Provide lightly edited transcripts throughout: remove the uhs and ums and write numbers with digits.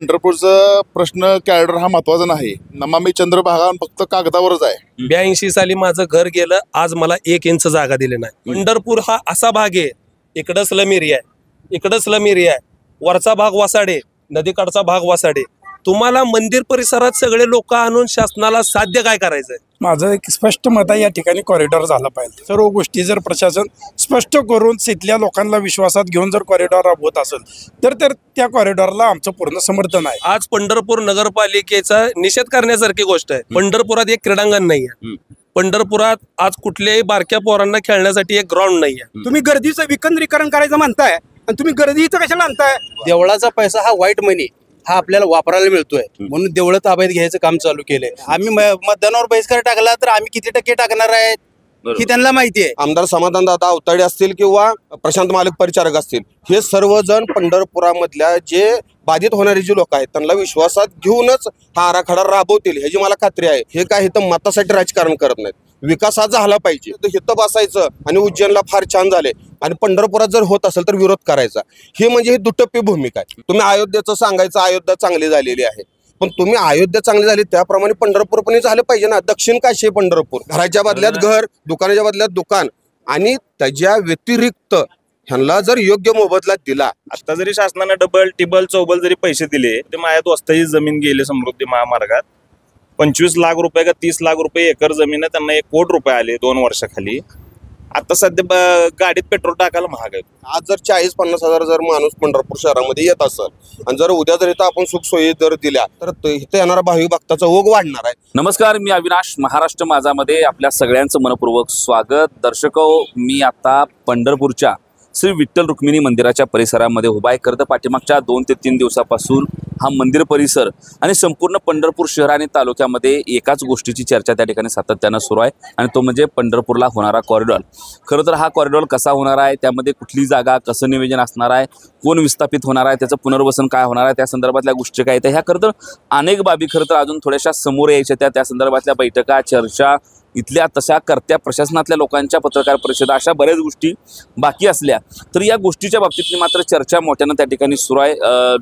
पंढरपूरचा प्रश्न कॅरिडॉर हा महत्वाचा नाही. नमामि चंद्रभागा फक्त कागदावरच आहे. 82 साली माझं घर गेलं, आज मला 1 इंच जागा दिली नाही. पंढरपूर हा असा भाग आहे, इकडं स्लम एरिया आहे, इकडं स्लम एरिया आहे, वरचा भाग वसाडे, नदीकाठचा भाग वसाडे. तुम्हाला मंदिर परिसरात सगळे लोक आणून शासनाला साध्य काय करायचंय? माझं एक स्पष्ट मत आहे, या ठिकाणी कॉरिडॉर झाला पाहिजे. सर्व गोष्टी जर प्रशासन स्पष्ट करून तिथल्या लोकांना विश्वासात घेऊन जर कॉरिडॉर राबवत असेल तर त्या कॉरिडॉरला आमचं पूर्ण समर्थन आहे. आज पंढरपूर नगरपालिकेचा निषेध करण्यासारखी गोष्ट आहे. पंढरपुरात एक क्रीडांगण नाही आहे. पंढरपुरात आज कुठल्याही बारक्या पोरांना खेळण्यासाठी एक ग्राउंड नाही आहे. तुम्ही गर्दीचं विकेंद्रीकरण करायचं म्हणताय आणि तुम्ही गर्दी इथं कशाला आणताय? देवळाचा पैसा हा व्हाईट मनी हा आपल्याला वापरायला मिळतोय म्हणून देवळं ताब्यात घ्यायचं काम चालू केलंय. आम्ही मतदानावर बहिष्कार टाकला तर आम्ही किती टक्के टाकणार आहेत ही त्यांना माहिती आहे. आमदार समाधानदादा अवताडे असतील किंवा प्रशांत मालक परिचारक असतील, हे सर्वजण पंढरपुरामधल्या जे बाधित होणारे जे लोक आहेत त्यांना विश्वासात घेऊनच हा आराखडा राबवतील ह्याची मला खात्री आहे. हे काय इथं मतासाठी राजकारण करत नाहीत. विकास हा झाला पाहिजे. हिथं बसायचं आणि उज्जैनला फार छान झाले आणि पंढरपुरात जर होत असेल तर विरोध करायचा, हे म्हणजे ही दुटप्पी भूमिका आहे. तुम्ही अयोध्येचं सांगायचं, अयोध्या चांगली झालेली आहे, पण तुम्ही अयोध्या चांगली झाली त्याप्रमाणे पंढरपूर पण झालं पाहिजे ना. दक्षिण काशी पंढरपूर, घराच्या बदल्यात घर, दुकानाच्या बदल्यात दुकान, आणि त्याच्या व्यतिरिक्त ह्यांना जर योग्य मोबदला दिला. आता जरी शासनाने डबल टिबल चौबल जरी पैसे दिले ते माझ्या दोस्ताची जमीन गेली समृद्धी महामार्गात 25 लाख रुपये का 30 लाख रुपये एकर जमीन आहे, त्यांना 1 कोटी रुपये आले 2 वर्षाखाली. आता सध्या गाडीत पेट्रोल टाकायला महाग आहे. आज जर 40-50 हजार जर माणूस पंढरपूर शहरामध्ये येत असेल आणि जर उद्या जर इथं आपण सुख सोयी जर दिल्या तर इथे येणारा भाविक भक्ताचा ओघ वाढणार आहे. नमस्कार, मी अविनाश. महाराष्ट्र माझामध्ये आपल्या सगळ्यांचं मनपूर्वक स्वागत. दर्शको, मी आता पंढरपूरच्या श्री विठ्ठल रुक्मिणी मंदिराच्या परिसरामध्ये उभा आहे. खरं तर पाठीमागच्या 2 ते 3 दिवसापासून हा मंदिर परिसर आणि संपूर्ण पंढरपूर शहर आणि तालुक्यामध्ये एकाच गोष्टीची चर्चा त्या ठिकाणी सातत्यानं सुरू आहे आणि तो म्हणजे पंढरपूरला होणारा कॉरिडॉर. खरं तर हा कॉरिडॉर कसा होणार आहे, त्यामध्ये कुठली जागा, कसं नियोजन असणार आहे, कोण विस्थापित होणार आहे, त्याचं पुनर्वसन काय होणार आहे, त्या संदर्भातल्या गोष्टी काय आहेत, ह्या खरं तर अनेक बाबी खरं तर अजून थोड्याशा समोर यायच्या. त्या संदर्भातल्या बैठका, चर्चा, इथल्या तशा करत्या प्रशासनातल्या लोकांच्या पत्रकार परिषदा, अशा बऱ्याच गोष्टी बाकी असल्या तर या गोष्टीच्या बाबतीतली मात्र चर्चा मोठ्यानं त्या ठिकाणी सुरू आहे.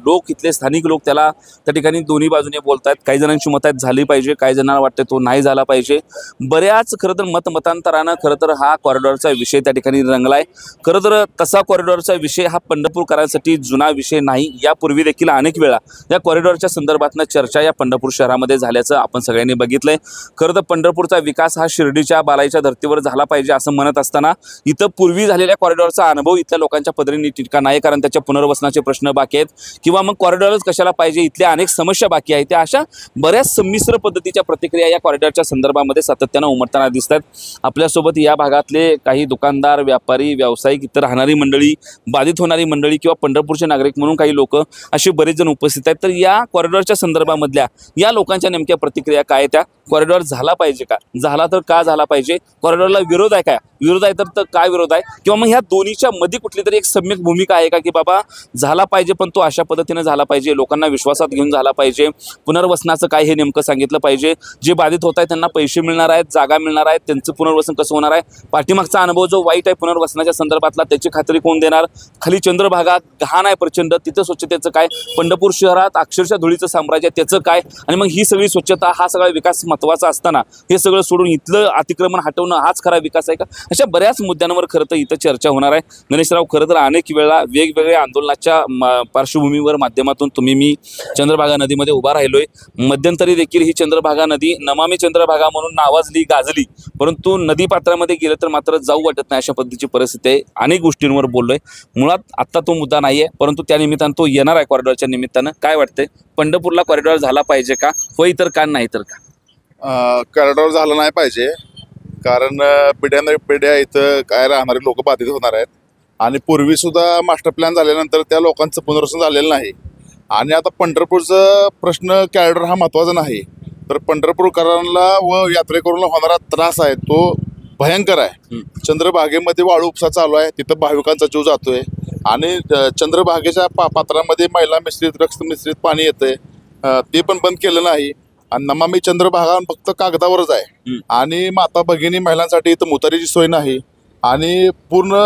लोक, इथले स्थानिक लोक त्याला त्या ठिकाणी दोन्ही बाजूने बोलत आहेत. काही जणांची मत आहेत झाली पाहिजे, काही जणांना वाटतं तो नाही झाला पाहिजे. बऱ्याच खरं तर मतांतरानं खरं तर हा कॉरिडॉरचा विषय त्या ठिकाणी रंगला आहे. खरं तर तसा कॉरिडॉरचा विषय हा पंढरपूरकरांसाठी जुना विषय नाही. यापूर्वी देखील अनेक वेळा या कॉरिडॉरच्या संदर्भातनं चर्चा या पंढरपूर शहरामध्ये झाल्याचं आपण सगळ्यांनी बघितलंय. खरं तर पंढरपूरचा विकास हा शिर्डीच्या बालाईच्या धर्तीवर झाला पाहिजे असं म्हणत असताना इथं पूर्वी झालेल्या कॉरिडॉरचा अनुभव इथल्या लोकांच्या पदरी टिटका नाही, कारण त्याच्या पुनर्वसनाचे प्रश्न बाकी आहेत किंवा मग कॉरिडॉरच कशाला पाहिजे, इथल्या अनेक समस्या बाकी आहेत. त्या अशा बऱ्याच संमिश्र पद्धतीच्या प्रतिक्रिया या कॉरिडॉरच्या संदर्भामध्ये सातत्यानं उमटताना दिसतात. आपल्यासोबत या भागातले काही दुकानदार, व्यापारी, व्यावसायिक, इतर राहणारी मंडळी, बाधित होणारी मंडळी किंवा पंढरपूरचे नागरिक म्हणून काही लोक असे बरेच जण उपस्थित आहेत. तर या कॉरिडॉरच्या संदर्भामधल्या या लोकांच्या नेमक्या प्रतिक्रिया काय, त्या कॉरिडॉर झाला पाहिजे का, झाला तर का झाला पाहिजे, कॉरिडॉरला विरोध आहे का, विरोध आहे तर काय विरोध आहे, किंवा मग ह्या दोन्हीच्या मध्ये कुठली तरी एक सम्यक भूमिका आहे का की बाबा झाला पाहिजे पण तो अशा पद्धतीने झाला पाहिजे, लोकांना विश्वासात घेऊन झाला पाहिजे, पुनर्वसनाचं काय हे नेमकं सांगितलं पाहिजे, जे बाधित होत आहेत त्यांना पैसे मिळणार आहेत, जागा मिळणार आहेत, त्यांचं पुनर्वसन कसं होणार आहे, पाठीमागचा अनुभव जो वाईट आहे पुनर्वसनाच्या संदर्भातला त्याची खात्री कोण देणार, खाली चंद्रभागा घाण आहे प्रचंड, तिथं स्वच्छतेचं काय, पंढरपूर शहरात अक्षरशः धुळीचं साम्राज्य त्याचं काय, आणि मग ही सगळी स्वच्छता, हा सगळा विकास महत्त्वाचा असताना हे सगळं सोडून इथलं अतिक्रमण हटवणं हाच खरा विकास आहे का, अशा बऱ्याच मुद्द्यांवर खरं तर इथं चर्चा होणार आहे. गणेशराव, खरं तर अनेक वेळा वेगवेगळ्या आंदोलनाच्या पार्श्वभूमीवर माध्यमातून मी चंद्रभागा नदीमध्ये उभा राहिलोय. मध्यंतरी देखील ही चंद्रभागा नदी नमामि चंद्रभागा म्हणून नावाजली, गाजली, परंतु नदी पात्रामध्ये गेलं तर मात्र जाऊ वाटत नाही, अशा पद्धतीची परिस्थिती आहे. अनेक गोष्टींवर बोललोय. मुळात आत्ता तो मुद्दा नाही आहे, परंतु त्या निमित्तानं तो येणार आहे कॉरिडॉरच्या निमित्तानं. काय वाटतंय, पंढरपूरला कॉरिडॉर झाला पाहिजे का, होय तर का, नाही तर का? कॉरिडॉर झालं नाही पाहिजे, कारण पिढ्या इथं काय राहणारे लोक बाधित होणार आहेत आणि पूर्वी सुद्धा मास्टर प्लॅन झाल्यानंतर त्या लोकांचं पुनर्वसन झालेलं नाही. आणि आता पंढरपूरचा प्रश्न कॉरिडॉर हा महत्त्वाचा नाही, तर पंढरपूरकरांना व यात्रेकरूंना होणारा त्रास आहे तो भयंकर आहे. चंद्रभागेमध्ये वाळू उपसा चालू आहे, तिथं भाविकांचा जीव जातोय आणि चंद्रभागेच्या पात्रामध्ये मैला मिश्रित, रक्त मिश्रित पाणी येतंय, ते पण बंद केलं नाही. आणि नमामि चंद्रभागा फक्त कागदावरच आहे आणि माता भगिनी महिलांसाठी इथं मुतारीची सोय नाही आणि पूर्ण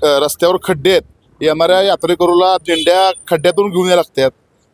रस्त्यावर खड्डे आहेत. येणाऱ्या यात्रेकरूला दिंड्या खड्ड्यातून घेऊन यायला लागतात.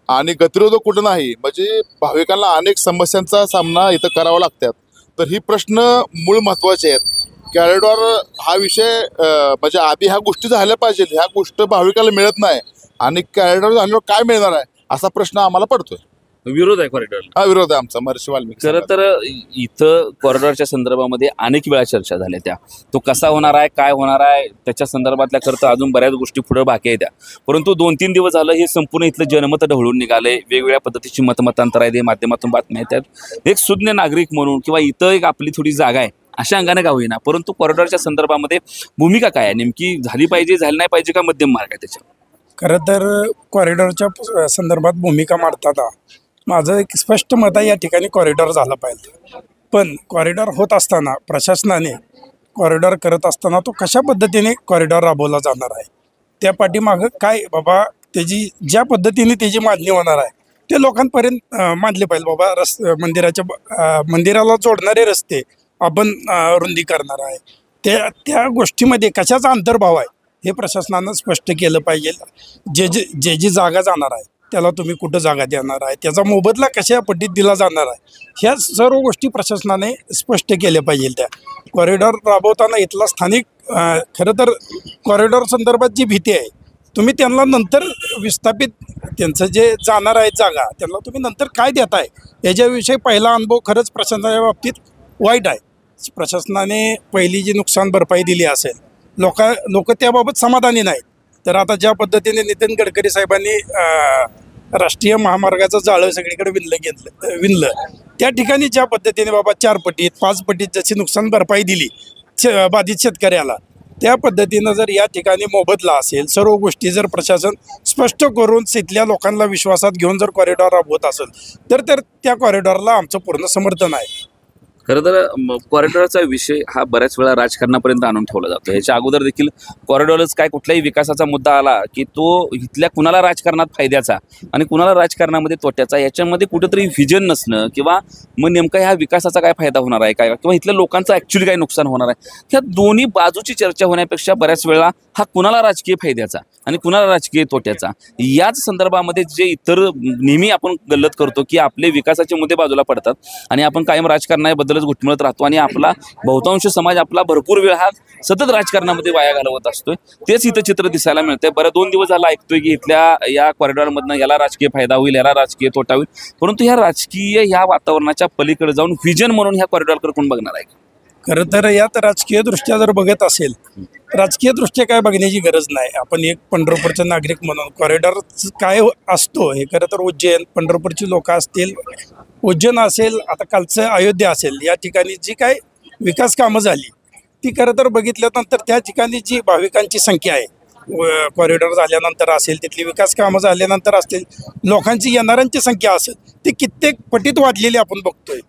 आणि गतिरोधक कुठं नाही, म्हणजे भाविकांना अनेक समस्यांचा सामना इथं करावा लागतात. तर ही प्रश्न मूळ महत्त्वाचे आहेत. कॉरिडॉर हा विषय म्हणजे आधी ह्या गोष्टी झाल्या पाहिजे. ह्या गोष्ट भाविकाला मिळत नाही आणि कॉरिडॉर झाल्यावर काय मिळणार आहे असा प्रश्न आम्हाला पडतोय. विरोध आहे कॉरिडॉरला. हा विरोध आहे आमचा महर्षी वाल्मिकी. खरं तर इथं कॉरिडॉरच्या संदर्भामध्ये अनेक वेळा चर्चा झाल्या त्या. तो कसा होणार आहे, काय होणार आहे, त्याच्या संदर्भातल्या खरं तर अजून बऱ्याच गोष्टी पुढे बाकी आहेत त्या. परंतु 2-3 दिवस झालं हे संपूर्ण इथलं जनमत ढवळून निघालंय. वेगवेगळ्या पद्धतीची मतमतांतर आहे, माध्यमातून बातम्या येतात. एक सुज्ञ नागरिक म्हणून किंवा इथं एक आपली थोडी जागा आहे अशा अंगाने का होईना, परंतु कॉरिडॉरच्या संदर्भामध्ये भूमिका काय आहे नेमकी, झाली पाहिजे झाली नाही पाहिजे का मध्यम मार्ग आहे त्याच्या? खरं तर कॉरिडॉरच्या संदर्भात भूमिका मांडताना माझं एक स्पष्ट मत आहे, या ठिकाणी कॉरिडॉर झाला पाहिजे. पण कॉरिडॉर होत असताना प्रशासनाने कॉरिडॉर करत असताना तो कशा पद्धतीने कॉरिडॉर राबवला जाणार आहे, त्या पाठीमागं काय बाबा त्याची ज्या पद्धतीने त्याची मांडणी होणार आहे ते लोकांपर्यंत मांडले पाहिजे. बाबा मंदिराला जोडणारे रस्ते आपण रुंदी करणार आहे, त्या गोष्टीमध्ये कशाचा अंतर्भाव आहे हे प्रशासनानं स्पष्ट केलं पाहिजे. जी जागा जाणार आहे त्याला तुम्ही कुठं जागा देणार आहे, त्याचा मोबदला कशा पद्धतीत दिला जाणार आहे, ह्या सर्व गोष्टी प्रशासनाने स्पष्ट केल्या पाहिजे. त्या कॉरिडॉर राबवताना इथला स्थानिक खरं तर कॉरिडॉर संदर्भात जी भीती आहे तुम्ही त्यांना नंतर विस्थापित त्यांचं जे जाणार आहे जागा त्यांना तुम्ही नंतर काय देताय याच्याविषयी पहिला अनुभव खरंच प्रशासनाच्या बाबतीत वाईट आहे. प्रशासनाने पहिली जी नुकसान भरपाई दिली असेल लोक त्याबाबत समाधानी नाहीत. तर आता ज्या पद्धतीने नितीन गडकरी साहेबांनी राष्ट्रीय महामार्गाचं जाळं सगळीकडे विणलं त्या ठिकाणी ज्या पद्धतीने बाबा 4 पटीत 5 पटीत जशी नुकसान भरपाई दिली बाधित शेतकऱ्याला, त्या पद्धतीनं जर या ठिकाणी मोबदला असेल, सर्व गोष्टी जर प्रशासन स्पष्ट करून तिथल्या लोकांना विश्वासात घेऊन जर कॉरिडॉर राबवत असेल तर त्या कॉरिडॉरला आमचं पूर्ण समर्थन आहे. खरं तर कॉरिडॉरचा विषय हा बऱ्याच वेळा राजकारणापर्यंत आणून ठेवला जातो. ह्याच्या अगोदर देखील कॉरिडॉरच काय कुठल्याही विकासाचा मुद्दा आला की तो इथल्या कुणाला राजकारणात फायद्याचा आणि कुणाला राजकारणामध्ये तोट्याचा, याच्यामध्ये कुठंतरी व्हिजन नसणं किंवा मग नेमका ह्या विकासाचा काय फायदा होणार आहे काय किंवा इथल्या लोकांचं ॲक्च्युली काय नुकसान होणार आहे, ह्या दोन्ही बाजूची चर्चा होण्यापेक्षा बऱ्याच वेळा हा कुणाला राजकीय फायद्याचा आणि कुणाला राजकीय तोट्याचा याच संदर्भामध्ये जे इतर नेहमी आपण गल्लत करतो की आपले विकासाचे मुद्दे बाजूला पडतात आणि आपण कायम राजकारणाबद्दलच घुटमळत राहतो आणि आपला बहुतांश समाज आपला भरपूर वेळ हा सतत राजकारणामध्ये वाया घालवत असतोय. तेच इथं चित्र दिसायला मिळतंय. बरं 2 दिवस झाला ऐकतोय की इथल्या या कॉरिडॉरमधनं याला राजकीय फायदा होईल, याला राजकीय तोटा होईल, परंतु ह्या राजकीय ह्या वातावरणाच्या पलीकडे जाऊन व्हिजन म्हणून ह्या कॉरिडॉरकडे कोण बघणार आहे? खरं तर यात राजकीय दृष्ट्या जर बघत असेल, राजकीय दृष्ट्या काय बघण्याची गरज नाही. आपण एक पंढरपूरचे नागरिक म्हणून कॉरिडॉर काय असतो हे खरं तर उज्जैन पंढरपूरची लोक असतील, उज्जैन असेल, आता कालचं अयोध्या असेल, या ठिकाणी जी काय विकास कामं झाली ती खरं तर बघितल्यानंतर त्या ठिकाणी जी भाविकांची संख्या आहे कॉरिडॉर झाल्यानंतर असेल, तिथली विकास कामं झाल्यानंतर असतील, लोकांची येणाऱ्यांची संख्या असेल ती कित्येक पटीत वाढलेली आपण बघतोय.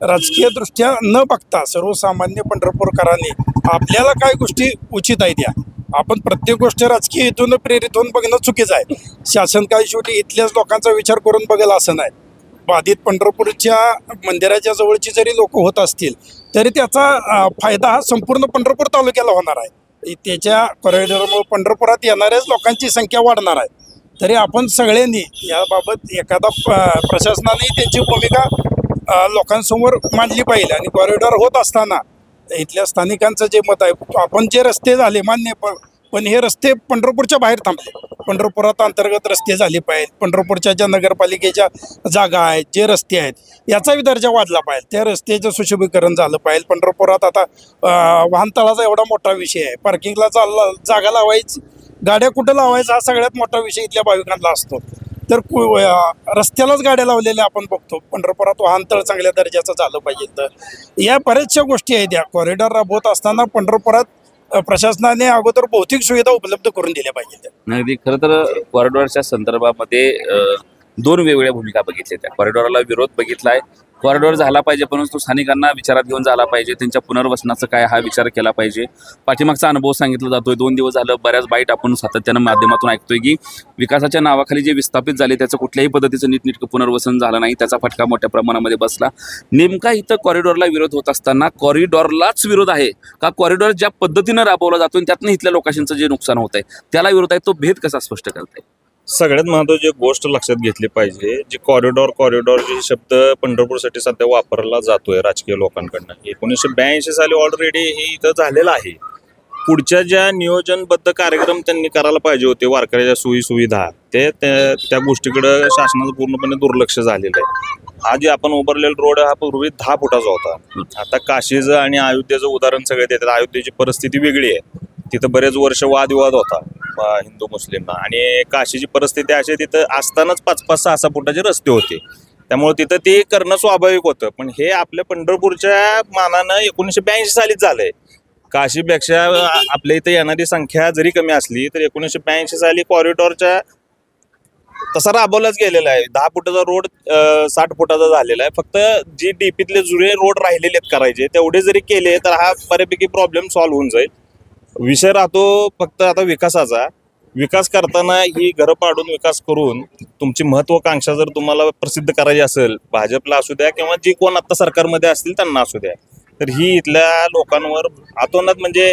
राजकीय दृष्ट्या न बघता सर्वसामान्य पंढरपूरकरांनी आपल्याला काय गोष्टी उचित आहेत त्या आपण प्रत्येक गोष्ट राजकीय हेतून प्रेरित होऊन बघणं चुकीचं आहे. शासन काय शेवटी इथल्याच लोकांचा विचार करून बघेल असं नाही. बाधित पंढरपूरच्या मंदिराच्या जवळची जरी लोक होत असतील तरी त्याचा फायदा हा संपूर्ण पंढरपूर तालुक्याला होणार आहे. त्याच्या कॉरिडॉरमुळे पंढरपुरात येणाऱ्याच लोकांची संख्या वाढणार आहे. तरी आपण सगळ्यांनी याबाबत एखादा प्रशासनाने त्यांची भूमिका लोकांसमोर मांडली पाहिजे आणि कॉरिडॉर होत असताना इथल्या स्थानिकांचं जे मत आहे, आपण जे रस्ते झाले मान्य, पण हे रस्ते पंढरपूरच्या बाहेर थांबले, पंढरपुरात अंतर्गत रस्ते झाले पाहिजेत. पंढरपूरच्या ज्या नगरपालिकेच्या जागा आहेत, जे रस्ते आहेत, याचाही दर्जा वाढला पाहिजे, त्या रस्त्याचं सुशोभीकरण झालं पाहिजे. पंढरपुरात आता वाहनतळाचा एवढा मोठा विषय आहे, पार्किंगला जागा लावायची, गाड्या कुठं लावायचा हा सगळ्यात मोठा विषय इथल्या भाविकांना असतो. तर रस्त्यालाच गाड्या लावलेल्या आपण बघतो. पंढरपुरात वाहनतळ चांगल्या दर्जाचं झालं पाहिजे. तर या बऱ्याचशा गोष्टी आहेत. या कॉरिडॉर राबवत असताना पंढरपुरात प्रशासनाने अगोदर भौतिक सुविधा उपलब्ध करून दिल्या पाहिजेत. अगदी खरं तर कॉरिडॉरच्या संदर्भामध्ये 2 वेगवेगळ्या भूमिका बघितल्या. त्या कॉरिडॉरला विरोध बघितलाय, कॉरिडॉर झाला पाहिजे परंतु स्थानिकांना विचारात घेऊन झाला पाहिजे, त्यांच्या पुनर्वसनाचं काय हा विचार केला पाहिजे. पाठीमागचा अनुभव सांगितला जातोय. 2 दिवस झालं बऱ्याच बाईट आपण सातत्यानं माध्यमातून ऐकतोय की विकासाच्या नावाखाली जे विस्थापित झाले त्याचं कुठल्याही पद्धतीचं नीटनेटकं पुनर्वसन झालं नाही, त्याचा फटका मोठ्या प्रमाणामध्ये बसला. नेमका इथं कॉरिडॉरला विरोध होत असताना कॉरिडॉरलाच विरोध आहे का कॉरिडॉर ज्या पद्धतीनं राबवला जातो त्यातनं इथल्या लोकांचं जे नुकसान होत आहे त्याला विरोध आहे, तो भेद कसा स्पष्ट करताय? सगळ्यात महत्वाची एक गोष्ट लक्षात घेतली पाहिजे, जी कॉरिडॉर जे शब्द पंढरपूरसाठी सध्या वापरला जातोय राजकीय लोकांकडनं, 1982 साली ऑलरेडी हे इथं झालेलं आहे. पुढच्या ज्या नियोजनबद्ध कार्यक्रम त्यांनी करायला पाहिजे होते, वारकऱ्याच्या सोयी सुविधा, त्या गोष्टीकडे शासनाचं पूर्णपणे दुर्लक्ष झालेलं आहे. हा जे आपण उभारलेला रोड हा पूर्वी 10 फुटाचा होता. आता काशीचं आणि अयोध्येचं उदाहरण सगळे देतात. अयोध्येची परिस्थिती वेगळी आहे, तिथं बरेच वर्ष वादविवाद होता हिंदू मुस्लिमना, आणि काशीची परिस्थिती अशी तिथं असतानाच 5-5, 6-6 फुटाचे रस्ते होते. त्यामुळे तिथं ते करणं स्वाभाविक होतं. पण हे आपल्या पंढरपूरच्या मानानं 1982 सालीच झालंय. काशीपेक्षा आपल्या इथं येणारी संख्या जरी कमी असली तर 1982 साली कॉरिडॉरच्या तसा राबवलाच गेलेला आहे. 10 फुटाचा रोड 60 फुटाचा झालेला आहे. फक्त जी डीपीतले जुने रोड राहिलेले आहेत करायचे, तेवढे जरी केले तर हा बऱ्यापैकी प्रॉब्लेम सॉल्व्ह होऊन जाईल. विषय राहतो फक्त आता विकासाचा. विकास करताना ही घरं पाडून विकास करून तुमची महत्वाकांक्षा जर तुम्हाला प्रसिद्ध करायची असेल, भाजपला असू द्या किंवा जी कोण आता सरकारमध्ये असतील त्यांना असू द्या, तर ही इथल्या लोकांवर अतोनात म्हणजे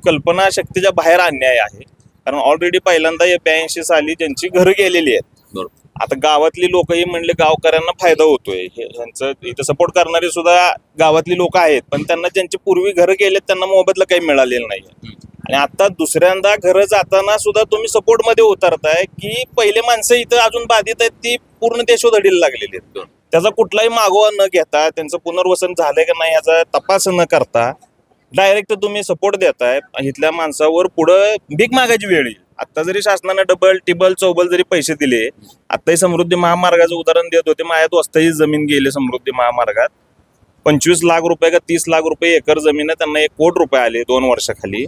कल्पनाशक्तीच्या बाहेर अन्याय आहे. कारण ऑलरेडी पहिल्यांदा 82 साली ज्यांची घरं गेलेली आहेत, आता गावातली लोकही म्हणले गावकऱ्यांना फायदा होतोय, ह्यांचं इथं सपोर्ट करणारे सुद्धा गावातली लोक आहेत, पण त्यांना ज्यांची पूर्वी घरं गेलेत त्यांना मोबदला काही मिळालेलं नाही. आणि आता दुसऱ्यांदा घरं जाताना सुद्धा तुम्ही सपोर्ट मध्ये उतरताय की पहिले माणसं इथं अजून बाधित आहेत ती पूर्ण देशोधडीला लागलेली आहेत. त्याचा कुठलाही मागोवा न घेता, त्यांचं पुनर्वसन झालंय का नाही याचा तपास न करता डायरेक्ट तुम्ही सपोर्ट देताय. इथल्या माणसावर पुढं भीक मागायची वेळ येईल. आता जरी शासनानं डबल टिबल चौबल जरी पैसे दिले, आताही समृद्धी महामार्गाचं उदाहरण देत होते, माझ्या दोस्ताची जमीन गेली समृद्धी महामार्गात, 25 लाख रुपये का 30 लाख रुपये एकर जमीन आहे, त्यांना 1 कोटी रुपये आले 2 वर्षाखाली.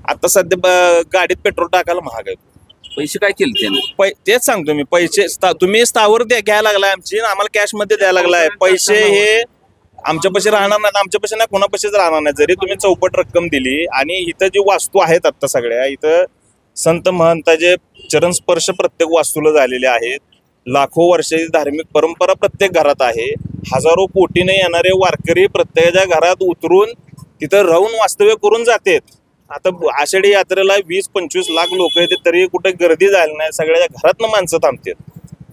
आता सध्या गाडीत पेट्रोल टाकायला महाग आहे. पैसे काय केले त्याने? तेच सांगतो मी, पैसे तुम्ही स्थावर घ्यायला लागलाय आमची, आम्हाला कॅश मध्ये द्यायला लागलाय. पैसे हे आमच्यापाशी राहणार नाही, आमच्यापाशी नाही, कोणापाशीच राहणार नाही. जरी तुम्ही चौपट रक्कम दिली, आणि इथं जी वास्तू आहेत आता सगळ्या इथं संत महंताचे चरणस्पर्श प्रत्येक वास्तूला झालेले आहेत. लाखो वर्षाची धार्मिक परंपरा प्रत्येक घरात आहे. हजारो कोटीने येणारे वारकरी प्रत्येकाच्या घरात उतरून तिथं राहून वास्तव्य करून जातात. आता आषाढी यात्रेला 20-25 लाख लोक येते तरी कुठे गर्दी झाली नाही, सगळ्या घरातनं माणसं थांबतात,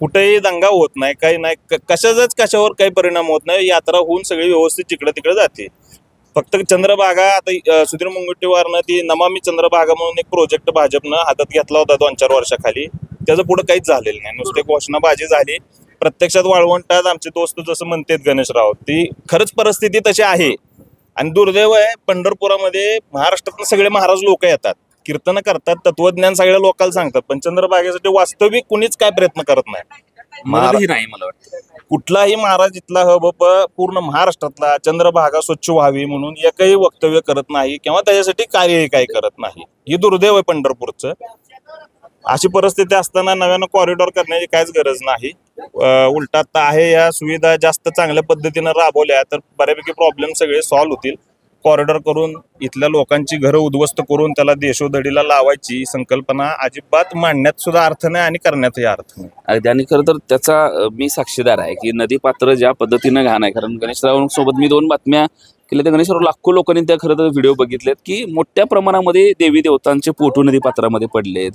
कुठेही दंगा होत नाही, काही नाही, कशावर काही परिणाम होत नाही. यात्रा होऊन सगळी व्यवस्थित जिकडे तिकडे जाते. फक्त चंद्रभागा आता सुधीर मुनगंटीवारनं ती नमामि चंद्रभागा म्हणून एक प्रोजेक्ट भाजपनं हातात घेतला होता 2-4 वर्षाखाली, त्याचं पुढे काहीच झालेलं नाही, नुसते घोषणाबाजी झाली. प्रत्यक्षात वाळवंटात आमचे दोस्त जसं म्हणतात गणेश राऊत, ती खरंच परिस्थिती तशी आहे. आणि दुर्दैव आहे, पंढरपुरामध्ये महाराष्ट्रातून सगळे महाराज लोक येतात, कीर्तन करतात, तत्वज्ञान सगळ्या लोकांना सांगतात, पण चंद्रभागेसाठी वास्तविक कुणीच काय प्रयत्न करत नाही. मदतही नाही मला वाटतं. कुठलाही महाराज इथला पूर्ण महाराष्ट्रातला चंद्रभागा स्वच्छ व्हावी म्हणून एकही वक्तव्य करत नाही किंवा त्याच्यासाठी कार्यही काही करत नाही. ही दुर्दैव आहे पंढरपूरचं. अशी परिस्थिती असताना नव्यानं कॉरिडॉर करण्याची काहीच गरज नाही. उलट आता आहे, या सुविधा जास्त चांगल्या पद्धतीनं राबवल्या तर बऱ्यापैकी प्रॉब्लेम सगळे सॉल्व्ह होतील. कॉरिडॉर करून इथल्या लोकांची घरं उद्ध्वस्त करून त्याला देशोधडीला लावायची संकल्पना अजिबात मांडण्यात सुद्धा अर्थ नाही आणि करण्यातही अर्थ नाही. अगदी. आणि खरं तर त्याचा मी साक्षीदार आहे की नदी पात्र ज्या पद्धतीनं घाण आहे. कारण गणेशराव सोबत मी 2 बातम्या केल्या, त्या गणेशराव लाखो लोकांनी त्या खरं तर व्हिडिओ बघितलेत की मोठ्या प्रमाणामध्ये देवी देवतांचे फोटो नदी पात्रामध्ये पडलेत.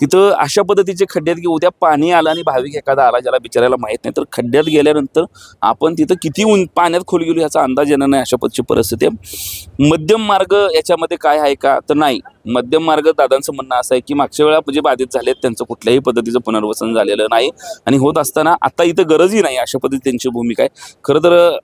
तिथं अशा पद्धतीचे खड्ड्यात की उद्या पाणी आलं आणि भाविक एखादा आला ज्याला बिचारायला माहीत नाही, तर खड्ड्यात गेल्यानंतर आपण तिथं किती पाण्यात खोल गेलो याचा अंदाज येणार नाही, अशा पद्धतीची परिस्थिती आहे. मध्यम मार्ग याच्यामध्ये काय आहे का, तर नाही. मध्यम मार्ग दादांचं म्हणणं असं आहे की मागच्या वेळा जे बाधित झालेत त्यांचं कुठल्याही पद्धतीचं पुनर्वसन झालेलं नाही, आणि होत असताना आता इथं गरजही नाही, अशा पद्धती त्यांची भूमिका आहे. खरं तर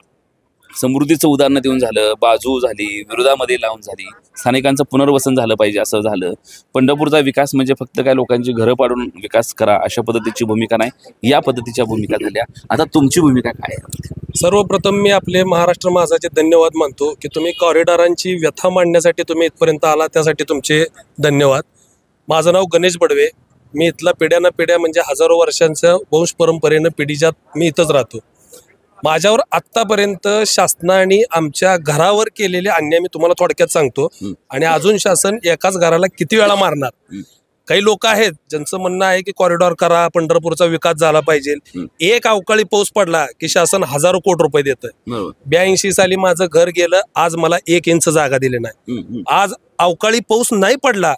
समृद्धीचं उदाहरण देऊन झालं, बाजू झाली, विरोधामध्ये लावून झाली, स्थानिकांचं पुनर्वसन झालं पाहिजे असं झालं. पंढरपूरचा विकास म्हणजे फक्त काय लोकांची घरं पाडून विकास करा अशा पद्धतीची भूमिका नाही, या पद्धतीच्या भूमिका झाल्या. आता तुमची भूमिका काय आहे? सर्वप्रथम मी आपले महाराष्ट्र माझाचे धन्यवाद मानतो की तुम्ही कॉरिडॉरांची व्यथा मांडण्यासाठी तुम्ही इथपर्यंत आला, त्यासाठी तुमचे धन्यवाद. माझं नाव गणेश बडवे. मी इथला पिढ्यानं पिढ्या म्हणजे हजारो वर्षांचं वंश परंपरेनं पिढीजात मी इथंच राहतो. माझ्यावर आत्तापर्यंत शासनाने आमच्या घरावर केलेले अन्याय मी तुम्हाला थोडक्यात सांगतो, आणि अजून शासन एकाच घराला किती वेळा मारणार. काही लोक आहेत ज्यांचं म्हणणं आहे की कॉरिडॉर करा, पंढरपूरचा विकास झाला पाहिजे. एक अवकाळी पाऊस पडला की शासन हजारो कोटी रुपये देतं. 82 साली माझं घर गेलं, आज मला 1 इंच जागा दिली नाही. आज अवकाळी पाऊस नाही पडला,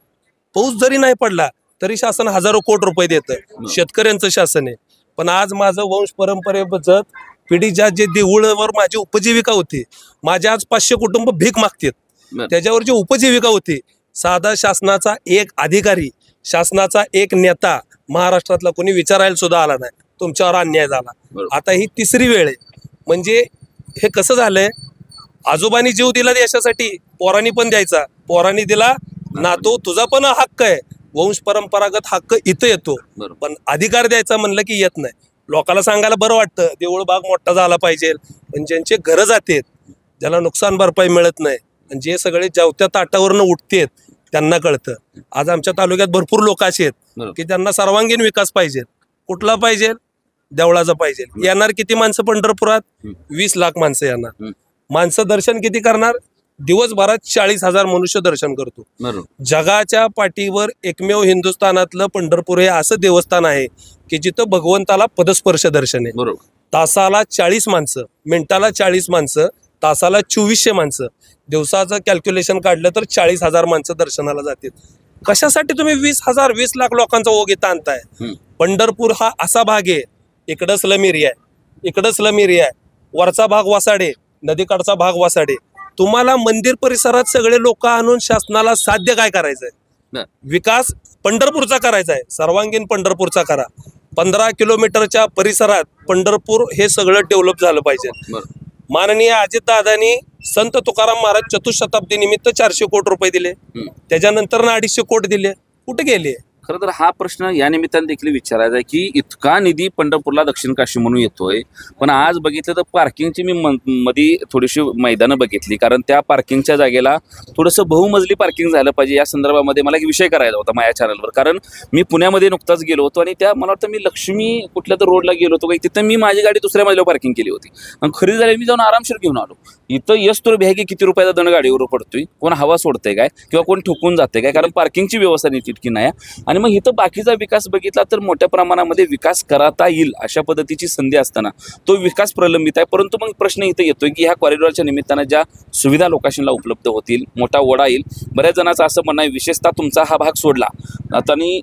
पाऊस जरी नाही पडला तरी शासन हजारो कोटी रुपये देतं. शेतकऱ्यांचं शासन आहे. पण आज माझं वंश परंपरेबद्दल पिढीच्या जे देऊळवर माझी उपजीविका होती, माझ्या आज 500 कुटुंब भीक मागतात. त्याच्यावर जी उपजीविका होती, साधा शासनाचा एक अधिकारी, शासनाचा एक नेता महाराष्ट्रातला कोणी विचारायला सुद्धा आला नाही. तुमच्यावर अन्याय झाला. आता ही तिसरी वेळ आहे. म्हणजे हे कसं झालंय, आजोबांनी जीव दिला देशासाठी, पोरांनी पण द्यायचा. पोरांनी दिला, नातू तुझा पण हक्क आहे, वंश परंपरागत हक्क इथं येतो. पण अधिकार द्यायचा म्हणलं की येत नाही. लोकांना सांगायला बरं वाटतं देऊळ भाग मोठा झाला पाहिजे, पण ज्यांचे घरं जातेत, ज्याला नुकसान भरपाई मिळत नाही, आणि जे सगळे जेवत्या ताटावरनं उठतेत त्यांना कळतं. आज आमच्या तालुक्यात भरपूर लोक असे आहेत की त्यांना सर्वांगीण विकास पाहिजे. कुठला पाहिजे? देवळाचा पाहिजे. येणार किती माणसं पंढरपुरात? 20 लाख माणसं येणार. माणसं दर्शन किती करणार? दिवसभरात 40,000 मनुष्य दर्शन करतो. जगाच्या पाठीवर एकमेव हिंदुस्थानातलं पंढरपूर हे असं देवस्थान आहे की जिथं भगवंताला पदस्पर्श दर्शन आहे. तासाला 40 माणसं, मिनिटाला 40 माणसं, तासाला 2400 माणसं. दिवसाचं कॅल्क्युलेशन काढलं तर 40,000 माणसं दर्शनाला जातील. कशासाठी तुम्ही 20 लाख लोकांचा ओघ इथं आणताय? पंढरपूर हा असा भाग आहे, इकडं स्लम एरिया आहे, इकडं स्लम एरिया आहे, वरचा भाग वासाडे, नदीकाठचा भाग वासाडे. तुम्हाला मंदिर परिसरात सगळे लोक आणून शासनाला साध्य काय करायचंय? विकास पंढरपूरचा करायचा आहे, सर्वांगीण पंढरपूरचा करा. 15 किलोमीटरच्या परिसरात पंढरपूर हे सगळं डेव्हलप झालं पाहिजे. माननीय अजितदादांनी संत तुकाराम महाराज चतुशताब्दी निमित्त 400 कोटी रुपये दिले, त्याच्यानंतर 250 कोटी दिले. कुठे गेले? खरं तर हा प्रश्न या निमित्ताने देखील विचारायचा आहे की इतका निधी पंढरपूरला दक्षिण काशी म्हणून येतोय, पण आज बघितलं तर पार्किंगची मी मध्ये थोडीशी मैदानं बघितली, कारण त्या पार्किंगच्या जागेला थोडंसं बहुमजली पार्किंग झालं पाहिजे. या संदर्भामध्ये मला एक विषय करायचा होता माझ्या चॅनलवर, कारण मी पुण्यामध्ये नुकताच गेलो होतो आणि त्या मला वाटतं मी लक्ष्मी कुठल्या तर रोडला गेलो होतो, तिथं मी माझी गाडी दुसऱ्या मजल्यावर पार्किंग केली होती. आणि खरेदी झाली, मी जाऊन आरामशीर घेऊन आलो. इथं यश तर भ्या की किती रुपयाचा दंड गाडीवर पडतोय, कोण हवा सोडतंय काय किंवा कोण ठोकून जाते काय, कारण पार्किंगची व्यवस्था नीट तितकी नाही. आणि मग इथं बाकीचा विकास बघितला तर मोठ्या प्रमाणामध्ये विकास करता येईल अशा पद्धतीची संधी असताना तो विकास प्रलंबित आहे. परंतु मग प्रश्न इथं येतोय की ह्या कॉरिडॉरच्या निमित्तानं ज्या सुविधा लोकांना उपलब्ध होतील, मोठा ओढा येईल. बऱ्याच जणांचं असं म्हणणं आहे, विशेषतः तुमचा हा भाग सोडला आता आणि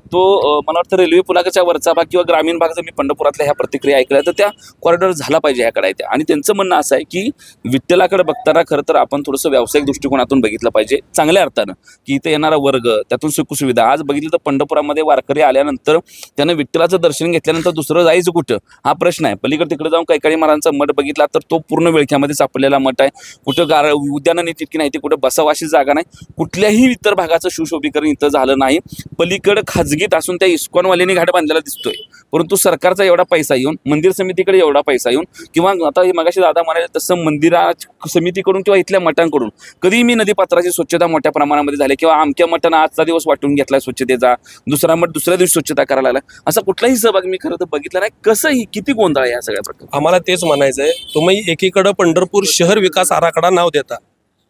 तो मला वाटतं रेल्वे पुलाच्या वरचा भाग किंवा ग्रामीण भाग जर मी पंढरपुरातल्या ह्या प्रतिक्रिया ऐकल्या तर त्या कॉरिडॉर झाला पाहिजे ह्याकडे आहे. आणि त्यांचं म्हणणं असं आहे की विठ्ठलाकडे बघताना खरं तर आपण थोडंसं व्यावसायिक दृष्टिकोनातून बघितलं पाहिजे, चांगल्या अर्थानं, की इथे येणारा वर्ग, त्यातून सुखसुविधा. आज बघितलं तर पंढरपुरामध्ये वारकरी आल्यानंतर त्यानं विठ्ठलाचं दर्शन घेतल्यानंतर दुसरं जायचं कुठं हा प्रश्न आहे. पलीकडे तिकडे जाऊन कैकाडी महाराजांचा मठ बघितला तर तो पूर्ण विळख्यामध्ये सापडलेला मठ आहे. कुठं उद्यानं नाही तितकी नाही, कुठं बसावाशी जागा नाही. कुठल्याही इतर भागाचं सुशोभीकरण इथं झालं नाही. पलीकडे खाजगीत असून त्या इस्कॉनवाल्यांनी घाट बांधलेला दिसतोय, परंतु सरकारचा एवढा पैसा येऊन, मंदिर समितीकडे एवढा पैसा येऊन, किंवा आता हे मगाशी दादा म्हणाले तसं मंदिरा समितीकडून किंवा इथल्या मठांकडून कधी मी नदीपात्राची स्वच्छता मोठ्या प्रमाणामध्ये झाली किंवा अमक्या मठानं आजचा दिवस वाटून घेतला स्वच्छतेचा, दुसरा मठ दुसऱ्या दिवशी स्वच्छता करायला लागला, असा कुठलाही सहभाग मी खरं तर बघितला नाही. कसंही किती गोंधळ आहे या सगळ्या प्रकार. आम्हाला तेच म्हणायचंय, तुम्ही एकीकडे पंढरपूर शहर विकास आराखडा नाव देता,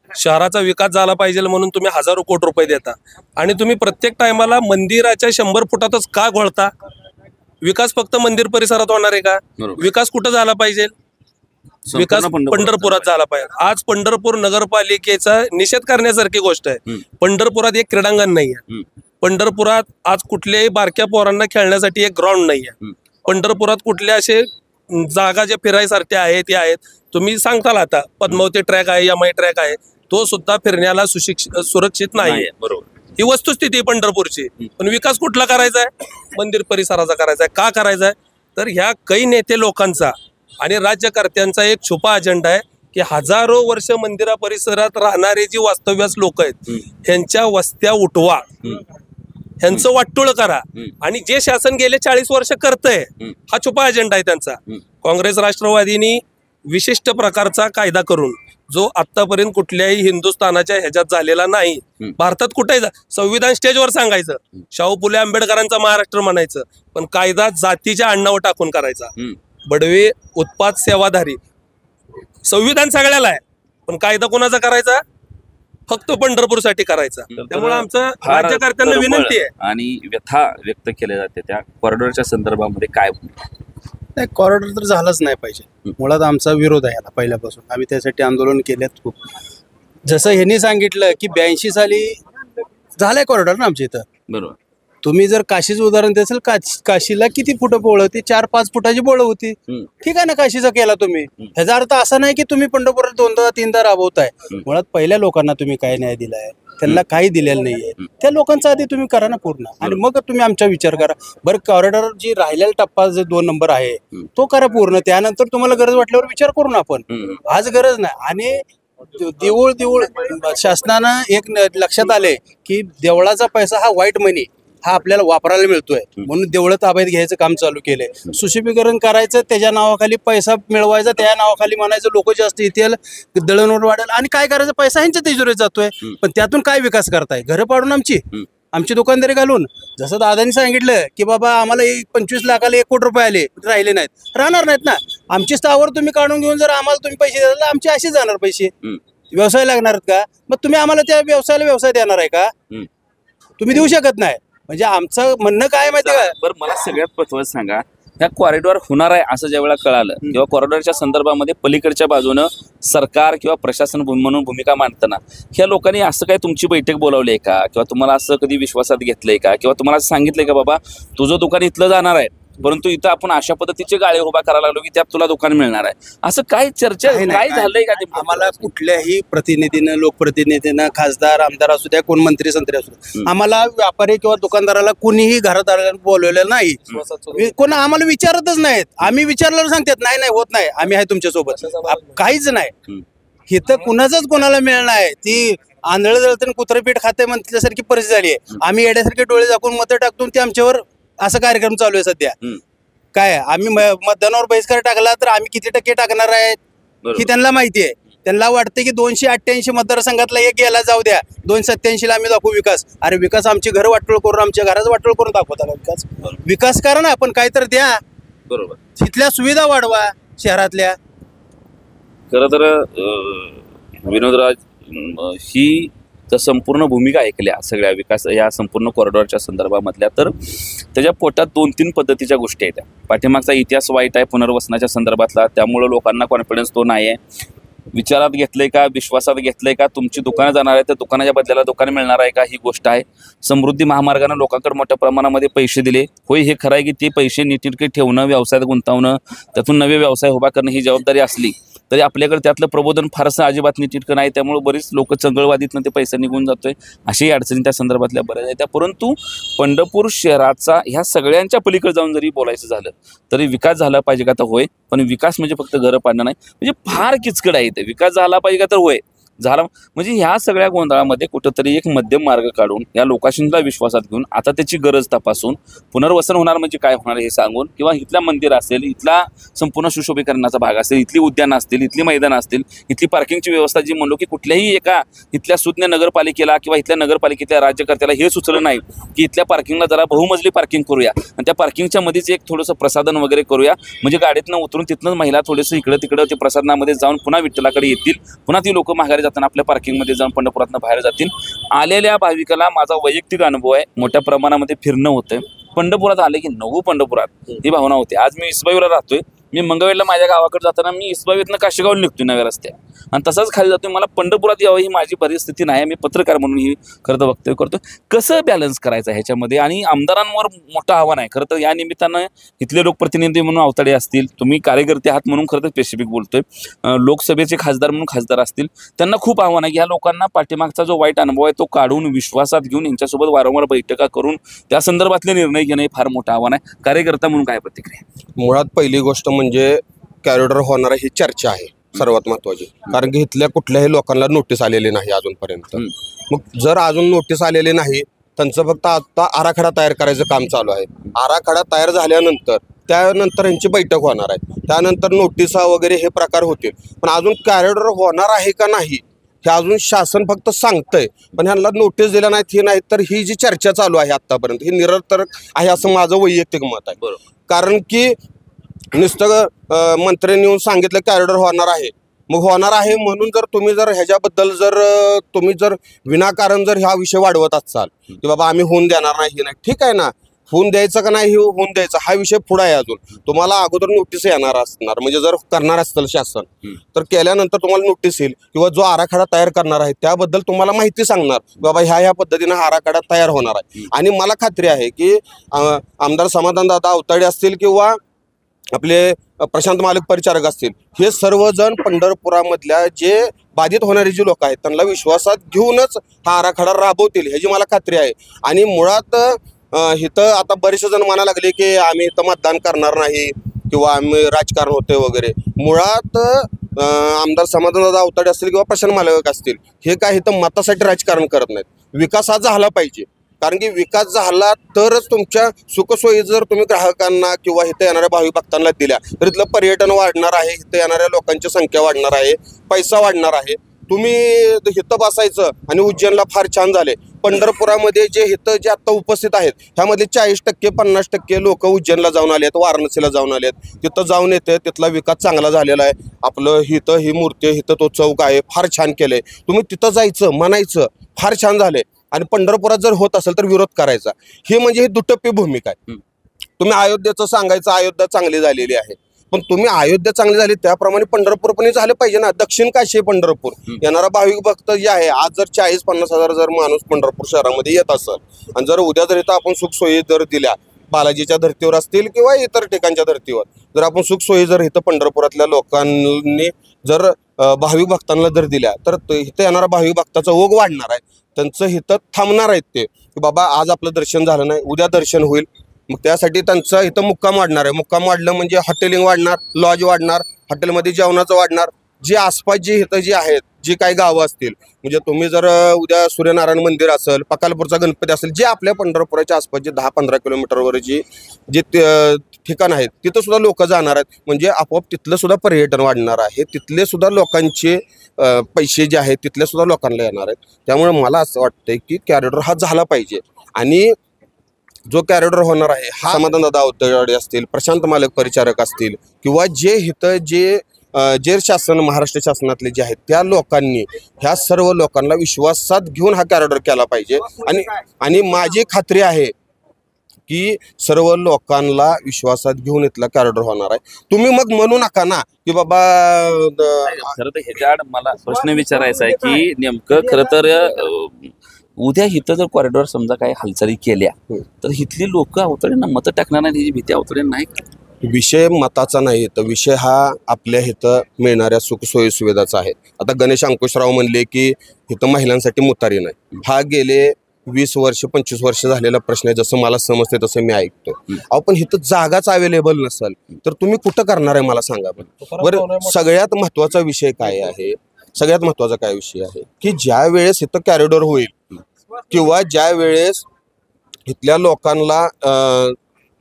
शहराचा विकास झाला पाहिजे म्हणून तुम्ही हजारो कोटी रुपये देता, आणि तुम्ही प्रत्येक टायमाला मंदिराच्या 100 फुटातच का घोळता? विकास फक्त मंदिर परिसरात होणार आहे का? विकास कुठं झाला पाहिजे? विकास पंढरपुरात झाला पाहिजे. आज पंढरपूर नगरपालिकेचा निषेध करण्यासारखी गोष्ट आहे. पंढरपुरात एक क्रीडांगण नाहीये. पंढरपुरात आज कुठल्याही बारक्या पोरांना खेळण्यासाठी एक ग्राउंड नाहीये. पंढरपुरात कुठल्या असे जागा ज्या फिरायसारख्या आहेत त्या आहेत. तुम्ही सांगताल आता पद्मावती ट्रॅक आहे, यमाई ट्रॅक आहे, तो सुद्धा फिरण्याला सुरक्षित नाही. बरोबर, ही वस्तुस्थिती पंढरपूरची. पण विकास कुठला करायचा आहे? मंदिर परिसराचा करायचा आहे. का करायचा आहे? तर ह्या काही नेते लोकांचा आणि राज्यकर्त्यांचा एक छुपा अजेंडा आहे की हजारो वर्ष मंदिरा परिसरात राहणारे जी वास्तव्यास लोक आहेत ह्यांच्या वस्त्या उठवा, ह्यांचं वाटोळ करा, आणि जे शासन गेले 40 वर्ष करतंय हा छुपा अजेंडा आहे त्यांचा. काँग्रेस राष्ट्रवादीनी विशिष्ट प्रकारचा कायदा करून जो आतापर्यंत कुठल्याही हिंदुस्थानाच्या ह्याच्यात झालेला नाही. भारतात कुठेही संविधान स्टेजवर सांगायचं, शाहू फुले आंबेडकरांचा महाराष्ट्र म्हणायचं, पण कायदा जातीच्या आडनावर टाकून करायचा. बडवे उत्पाद सेवाधारी, संविधान सगळ्याला आहे पण कायदा कोणाचा करायचा? फक्त पंढरपूरसाठी करायचा. त्यामुळे आमचं राज्यकर्त्यांना विनंती आहे आणि व्यथा व्यक्त केल्या जाते त्या कॉरिडॉरच्या संदर्भामध्ये काय? नाही, कॉरिडॉर तर झालंच नाही पाहिजे. मुळात आमचा विरोध आहे याला पहिल्यापासून. आम्ही त्यासाठी आंदोलन केलेत खूप. जसं ह्यांनी सांगितलं की 82 साली झालंय कॉरिडॉर ना आमच्या इथं, बरोबर, तुम्ही जर काशीचं उदाहरण द्याल, काशीला किती फुटं बोळ होती? 4-5 फुटाची बोळ होती. ठीक आहे ना, काशीचा केला तुम्ही. ह्याचा अर्थ असा नाही की तुम्ही पंढरपुरात 2दा-3दा राबवताय. मुळात पहिल्या लोकांना तुम्ही काय न्याय दिलाय? त्यांना काही दिलेलं नाहीये. त्या लोकांचा आधी तुम्ही करा ना पूर्ण, आणि मग तुम्ही आमचा विचार करा. बरं, कॉरिडॉर जी राहिलेला टप्पा जो 2 नंबर आहे तो करा पूर्ण. त्यानंतर तुम्हाला गरज वाटल्यावर विचार करू ना आपण. आज गरज नाही. आणि देऊळ शासनानं एक लक्षात आले की देवळाचा पैसा हा व्हाईट मनी हा आपल्याला वापरायला मिळतोय, म्हणून देवळं ताब्यात घ्यायचं काम चालू केलंय. सुशोभीकरण करायचं, त्याच्या नावाखाली पैसा मिळवायचा, त्या नावाखाली म्हणायचं लोक जास्त येतील, दळणवळ वाढेल, आणि काय करायचं? पैसा ह्यांच्या तिजोरीत जातोय. पण त्यातून काय विकास करताय? घरं पाडून आमची दुकानदारी घालून. जसं दादांनी सांगितलं की बाबा आम्हाला 25 लाखाला 1 कोटी रुपये आले, राहिले नाहीत, राहणार नाहीत ना. आमची स्थावर तुम्ही काढून घेऊन जर आम्हाला तुम्ही पैसे द्याल, आमचे असेच जाणार पैसे. व्यवसाय लागणार आहेत का? मग तुम्ही आम्हाला त्या व्यवसायाला व्यवसाय देणार आहे का? तुम्ही देऊ शकत नाही. म्हणजे आमचं म्हणणं काय माहिती का? बरं, मला सगळ्यात महत्त्वाचं सांगा, ह्या कॉरिडॉर होणार आहे असं ज्या वेळा कळालं किंवा कॉरिडॉरच्या संदर्भामध्ये पलीकडच्या बाजूनं सरकार किंवा प्रशासन म्हणून भूमिका मांडताना ह्या लोकांनी असं काय तुमची बैठक बोलावली आहे का? किंवा तुम्हाला असं कधी विश्वासात घेतलंय का? किंवा तुम्हाला असं सांगितलंय का बाबा तुझं दुकान इथलं जाणार आहे, परंतु इथं आपण अशा पद्धतीचे गाळे उभा करायला लागलो की त्यात तुला दुकान मिळणार आहे? असं काय चर्चा काय झालंय का? आम्हाला कुठल्याही प्रतिनिधीनं, लोकप्रतिनिधीनं, खासदार, आमदार असू द्या, कोण मंत्री संत्री असू द्या, आम्हाला व्यापारी किंवा दुकानदाराला कुणीही घरात बोलवलेलं नाही. कोण आम्हाला विचारतच नाहीत. आम्ही विचारल्यावर सांगतात नाही नाही, होत नाही, आम्ही आहे तुमच्यासोबत. काहीच नाही. इथं कुणाचंच कोणाला मिळणार आहे. ती आंधळ जळतं कुत्रं पीठ खाते म्हणल्यासारखी परिस्थिती झाली आहे. आम्ही येण्यासारखे डोळे झाकून मतं टाकून ते आमच्यावर असा कार्यक्रम चालू आहे सध्या. काय आम्ही मतदानावर बहिष्कार टाकला तर आम्ही किती टक्के टाकणार आहेत ही त्यांना माहिती आहे. त्यांना वाटतं की 288 मतदारसंघातला एक गेला जाऊ द्या, 287 आम्ही दाखवू विकास. अरे विकास आमची घर वाटोळ करून, आमच्या घराचं वाटोळ करून दाखवता. विकास करा ना, आपण काय तर द्या. बरोबर, तिथल्या सुविधा वाढवा शहरातल्या. खरं तर विनोदराज, ही तर संपूर्ण भूमिका ऐकल्या सगळ्या विकास या संपूर्ण कॉरिडॉरच्या संदर्भामधल्या, तर त्याच्या पोटात 2-3 पद्धतीच्या गोष्टी आहेत. पाठीमागचा इतिहास वाईट आहे पुनर्वसनाच्या संदर्भातला, त्यामुळं लोकांना कॉन्फिडन्स तो नाही आहे. विचारात घेतलंय का? विश्वासात घेतलंय का? तुमची दुकानं जाणार आहे तर दुकानाच्या बदल्याला दुकान मिळणार आहे का? ही गोष्ट आहे. समृद्धी महामार्गानं लोकांकडे मोठ्या प्रमाणामध्ये पैसे दिले. होय, हे खरं आहे की ते पैसे नीटनेटके ठेवणं, व्यवसायात गुंतवणं, त्यातून नवे व्यवसाय उभा करणं ही जबाबदारी असली तरी आपल्याकडे त्यातलं प्रबोधन फारसं अजिबात नीटनेटकं नाही. त्यामुळे बरीच लोक चंगळवादीतनं ते पैसा निघून जातोय. अशाही अडचणी त्या संदर्भातल्या बऱ्याच आहेत. परंतु पंढरपूर शहराचा ह्या सगळ्यांच्या पलीकडे जाऊन जरी बोलायचं झालं तरी विकास झाला पाहिजे का? तर होय, पण विकास म्हणजे फक्त घरं पाडणं नाही, म्हणजे फार किचकट आहे. ते विकास झाला पाहिजे का? तर होय झाला. म्हणजे ह्या सगळ्या गोंधळामध्ये कुठंतरी एक मध्यम मार्ग काढून या लोकांशीला विश्वासात घेऊन आता त्याची गरज तपासून पुनर्वसन होणार म्हणजे काय होणार हे सांगून, किंवा इथला मंदिर असेल, इथला संपूर्ण सुशोभीकरणाचा भाग असेल, इथली उद्यानं असतील, इथली मैदानं असतील, इथली पार्किंगची व्यवस्था जी म्हणलो की कुठल्याही एका इथल्या सुज्ञ नगरपालिकेला किंवा इथल्या नगरपालिकेतल्या राज्यकर्त्याला हे सुचलं नाही की इथल्या पार्किंगला जरा बहुमजली पार्किंग करूया आणि त्या पार्किंगच्या मध्येच एक थोडंसं प्रसाधन वगैरे करूया, म्हणजे गाडीतनं उतरून तिथनं महिला थोडंसं इकडं तिकडं ते प्रसादनामध्ये जाऊन पुन्हा विठ्ठलाकडे येतील, पुन्हा ती लोक माघारी जाताना आपल्या पार्किंगमध्ये जाऊन पंढरपुरातनं बाहेर जातील. आलेल्या भाविकाला माझा वैयक्तिक अनुभव आहे, मोठ्या प्रमाणामध्ये फिरणं होतं. पंढरपुरात आले की नवू पंढरपुरात ही भावना होती. आज मी इसबाईला राहतोय, मी मंगळवेळला माझ्या गावाकडे जाताना मी इसबाईतनं काशीगावला निघतोय नव्या रस्त्या आणि तसाच खाली जातोय. मला पंढरपुरात यावं ही माझी परिस्थिती नाही. मी पत्रकार म्हणून ही खरं तर वक्तव्य करतो. कसं बॅलन्स करायचं ह्याच्यामध्ये, आणि आमदारांवर मोठं आव्हान आहे खरं तर. या निमित्तानं इथले लोकप्रतिनिधी म्हणून अवताडे असतील, तुम्ही कार्यकर्ते आहात म्हणून खरं तर स्पेसिफिक बोलतोय, लोकसभेचे खासदार म्हणून खासदार असतील, त्यांना खूप आव्हान आहे. ह्या लोकांना पाठीमागचा जो वाईट अनुभव आहे तो काढून विश्वासात घेऊन यांच्यासोबत वारंवार बैठका करून त्या संदर्भातले निर्णय घेणं हे फार मोठं आव्हान आहे. कार्यकर्ता म्हणून काय प्रतिक्रिया? मुळात पहिली गोष्ट म्हणजे कॉरिडॉर होणार ही चर्चा आहे सर्वात महत्वाची, कारण की इथल्या कुठल्याही लोकांना नोटीस आलेली नाही अजूनपर्यंत. मग जर अजून नोटीस आलेली नाही, त्यांचं फक्त आता आराखडा तयार करायचं काम चालू आहे. आराखडा तयार झाल्यानंतर त्यानंतर यांची बैठक होणार आहे, त्यानंतर नोटिसा वगैरे हे प्रकार होतील. पण अजून कॉरिडॉर होणार आहे का नाही हे अजून शासन फक्त सांगतंय, पण ह्यांना नोटीस दिल्या नाहीत हे नाही. तर ही जी चर्चा चालू आहे आतापर्यंत ही निरर्थक आहे असं माझं वैयक्तिक मत आहे. बरोबर, कारण की नुसतं मंत्र्यांनी येऊन सांगितलं कॉरिडॉर होणार आहे, मग होणार आहे म्हणून जर तुम्ही जर ह्याच्याबद्दल तुम्ही जर विनाकारण जर हा विषय वाढवत असाल की बाबा आम्ही होऊन देणार नाही, ठीक आहे ना, होऊन द्यायचं का नाही होऊन द्यायचं हा विषय पुढे आहे. अजून तुम्हाला अगोदर नोटीस येणार असणार, म्हणजे जर करणार असेल शासन तर केल्यानंतर तुम्हाला नोटीस येईल किंवा जो आराखडा तयार करणार आहे त्याबद्दल तुम्हाला माहिती सांगणार बाबा ह्या पद्धतीने हा आराखडा तयार होणार आहे. आणि मला खात्री आहे की आमदार समाधानदादा अवताडे असतील किंवा आपले प्रशांत मालक परिचारक असतील, हे सर्वजण पंढरपुरामधल्या जे बाधित होणारे जे लोक आहेत त्यांना विश्वासात घेऊनच हा आराखडा राबवतील ह्याची मला खात्री आहे. आणि मुळात इथं आता बरेचसे जण म्हणायला लागले की आम्ही इथं मतदान करणार नाही किंवा आम्ही राजकारण होते वगैरे. मुळात आमदार समाधानदादा अवताडे असतील किंवा प्रशांत मालक असतील हे काय इथं मतासाठी राजकारण करत नाहीत. विकास हा झाला पाहिजे, कारण की विकास झाला तरच तुमच्या सुखसोयी जर तुम्ही ग्राहकांना किंवा इथं येणाऱ्या भाविक भक्तांना दिल्या तर इथलं पर्यटन वाढणार आहे, इथं येणाऱ्या लोकांची संख्या वाढणार आहे, पैसा वाढणार आहे. तुम्ही इथं बसायचं आणि उज्जैनला फार छान झाले. पंढरपुरामध्ये जे इथं जे आता उपस्थित आहेत ह्यामध्ये 40% 50% लोक उज्जैनला जाऊन आले आहेत, वाराणसीला जाऊन आले आहेत, तिथं जाऊन येते. तिथला विकास चांगला झालेला आहे. आपलं इथं ही मूर्ती आहे, इथं तो चौक आहे, फार छान केलंय. तुम्ही तिथं जायचं म्हणायचं फार छान झाले आणि पंढरपुरात जर होत असेल तर विरोध करायचा. हे म्हणजे ही दुटप्पी भूमिका आहे. तुम्ही अयोध्येचं सांगायचं अयोध्या चांगली झालेली आहे, पण तुम्ही अयोध्या चांगली झाली त्याप्रमाणे पंढरपूर पण झालं पाहिजे ना. दक्षिण काशी पंढरपूर येणारा भाविक भक्त जे आहे, आज जर 40-50 हजार जर माणूस पंढरपूर शहरामध्ये येत असेल आणि जर उद्या जर इथं आपण सुखसोयी जर दिल्या बालाजीच्या धर्तीवर असतील किंवा इतर ठिकाणच्या धर्तीवर जर आपण सुखसोयी जर इथं पंढरपुरातल्या लोकांनी जर भाविक भक्तांना जर दिल्या तर इथं येणारा भाविक भक्ताचा ओघ वाढणार आहे. त्यांचं इथं थांबणार आहेत ते की बाबा आज आपलं दर्शन झालं नाही, उद्या दर्शन होईल. मग त्यासाठी त्यांचं इथं मुक्काम वाढणार आहे. मुक्काम वाढलं म्हणजे हॉटेलिंग वाढणार, लॉज वाढणार, हॉटेलमध्ये जेवणाचं वाढणार. जे आसपास जे इथं जे आहेत जी काही गावं असतील, म्हणजे तुम्ही जर उद्या सूर्यनारायण मंदिर असेल, पकालपूरचा गणपती असेल, जे आपल्या पंढरपुराच्या आसपासचे 10-15 किलोमीटरवर जे ठिकाण आहेत तिथं सुद्धा लोक जाणार आहेत. म्हणजे आपोआप तिथलं सुद्धा पर्यटन वाढणार आहे, तिथले सुद्धा लोकांचे पैसे जे आहेत तिथल्या सुद्धा लोकांना येणार आहेत. त्यामुळे मला असं वाटतंय की कॉरिडॉर हा झाला पाहिजे. आणि जो कॉरिडॉर होणार आहे हा समाधानदादा अवताडे असतील, प्रशांत मालक परिचारक असतील किंवा जे इथं जे शासन महाराष्ट्र शासनातले जे आहेत त्या लोकांनी ह्या सर्व लोकांना विश्वासात घेऊन हा कॉरिडॉर केला पाहिजे. आणि माझी खात्री आहे की सर्व लोकांना विश्वासात घेऊन इथला कॉरिडॉर होणार आहे. तुम्ही मग म्हणू नका ना की बाबा खरं तर ह्याच्या आड मला प्रश्न विचारायचा आहे की नेमकं खरं तर उद्या इथं जर कॉरिडॉर समजा काही हालचाली केल्या तर इथली लोक अवतड्यांना मतं टाकणार नाही ह्याची भीती अवतड्यांना नाही का? विषय मताचा नाही, तर विषय हा आपल्या इथं मिळणाऱ्या सुखसोयी सुविधाचा आहे. आता गणेश अंकुशराव म्हणले की इथं महिलांसाठी मुतारी नाही. हा गेले 20 वर्ष 25 वर्ष झालेला प्रश्न आहे, जसं मला समजते तसं मी ऐकतो. अहो पण इथं जागाच अवेलेबल नसेल तर तुम्ही कुठं करणार आहे मला सांगा बरं. सगळ्यात महत्वाचा विषय काय आहे, सगळ्यात महत्वाचा काय विषय आहे की ज्या वेळेस इथं कॉरिडॉर होईल किंवा ज्या वेळेस इथल्या लोकांना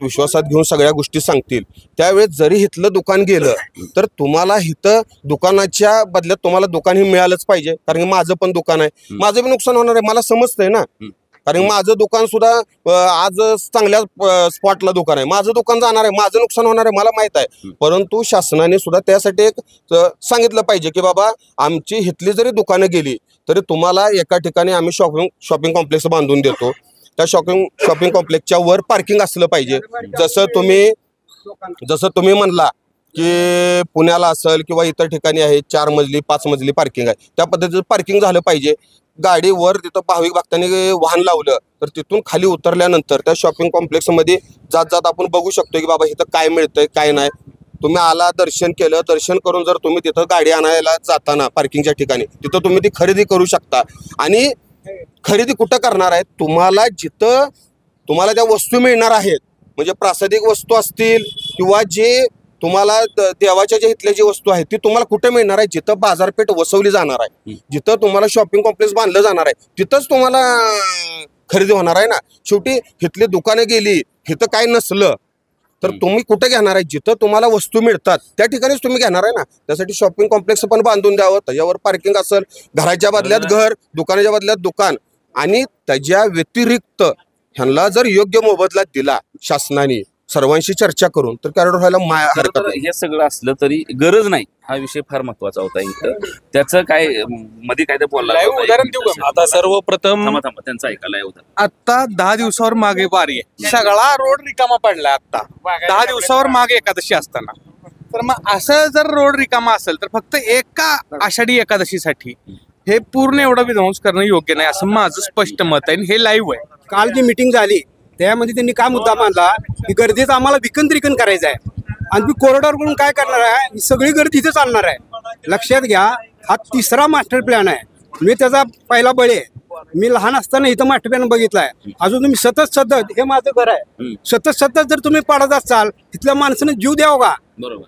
विश्वासात घेऊन सगळ्या गोष्टी सांगतील त्यावेळेस जरी इथलं दुकान गेलं तर तुम्हाला इथं दुकानाच्या बदल्यात तुम्हाला दुकान हे मिळालंच पाहिजे. कारण की माझं पण दुकान आहे, माझं बी नुकसान होणार आहे मला समजतंय ना. कारण माझं दुकान सुद्धा आज चांगल्या स्पॉटला दुकान आहे, माझं दुकान जाणार आहे, माझं नुकसान होणार आहे मला माहित आहे. परंतु शासनाने सुद्धा त्यासाठी एक सांगितलं पाहिजे की बाबा आमची इथली जरी दुकानं गेली तरी तुम्हाला एका ठिकाणी आम्ही शॉपिंग कॉम्प्लेक्स बांधून देतो. त्या शॉपिंग कॉम्प्लेक्सच्या वर पार्किंग असलं पाहिजे. जसं तुम्ही म्हणला की पुण्याला असेल किंवा इतर ठिकाणी आहे 4 मजली 5 मजली पार्किंग आहे, त्या पद्धतीचं पार्किंग झालं पाहिजे. गाडीवर तिथं भाविक भक्तांनी वाहन लावलं तर तिथून खाली उतरल्यानंतर त्या शॉपिंग कॉम्प्लेक्समध्ये जात आपण बघू शकतो की बाबा इथं काय मिळतंय काय नाही. तुम्ही आला दर्शन केलं, दर्शन करून जर तुम्ही तिथं गाडी आणायला जाताना पार्किंगच्या ठिकाणी तिथं तुम्ही ती खरेदी करू शकता. आणि खरेदी कुठं करणार आहे, तुम्हाला जिथं तुम्हाला त्या वस्तू मिळणार आहेत म्हणजे प्रासादिक वस्तू असतील किंवा जे तुम्हाला देवाच्या ज्या इथल्या जी वस्तू आहेत ती तुम्हाला कुठे मिळणार आहे, जिथं बाजारपेठ वसवली जाणार आहे, जिथं तुम्हाला शॉपिंग कॉम्प्लेक्स बांधलं जाणार आहे तिथंच तुम्हाला खरेदी होणार आहे ना. शेवटी इथली दुकानं गेली, इथं काय नसलं तर तुम्ही कुठे घेणार आहे, जिथं तुम्हाला वस्तू मिळतात त्या ठिकाणीच तुम्ही घेणार आहे ना. त्यासाठी शॉपिंग कॉम्प्लेक्स पण बांधून द्यावं, त्याच्यावर पार्किंग असेल, घराच्या बदल्यात घर, दुकानाच्या बदल्यात दुकान. आणि त्याच्या व्यतिरिक्त ह्यांना जर योग्य मोबदला दिला शासनाने सर्वांशी चर्चा करून तर कॉरिडॉर व्हायला हरकत तर नाही. हे सगळं असलं तरी गरज नाही हा विषय फार महत्वाचा होता इथं. त्याचं काय मध्ये काय ते बोलला होता, उदाहरण देऊ का? आता सर्वप्रथम थांबा त्यांचं ऐकायला होतं. आता 10 दिवसावर मागे बारी आहे, सगळा रोड रिकामा पडलाय. आता 10 दिवसावर मागे एकादशी असताना, तर मग असं जर रोड रिकामा असेल तर फक्त एका आषाढी एकादशीसाठी हे पूर्ण एवढा विध्वंस करणं योग्य नाही असं माझं स्पष्ट मत आहे. आणि हे लाईव्ह आहे. काल जी मिटिंग झाली त्यामध्ये त्यांनी काय मुद्दा मांडला की गर्दीचं आम्हाला विकेंद्रीकरण करायचं आहे आणि तुम्ही कॉरिडॉर करून काय करणार आहे, ही सगळी गर्दी इथे चालणार आहे. लक्षात घ्या, हा 3रा मास्टर प्लॅन आहे. मी त्याचा पहिला बळी आहे. मी लहान असताना इथं मास्टर प्लॅन बघितलाय. अजून तुम्ही सतत हे माझं घर आहे, सतत जर तुम्ही पाडत असाल तिथल्या माणसाने जीव द्यावं का? बरोबर.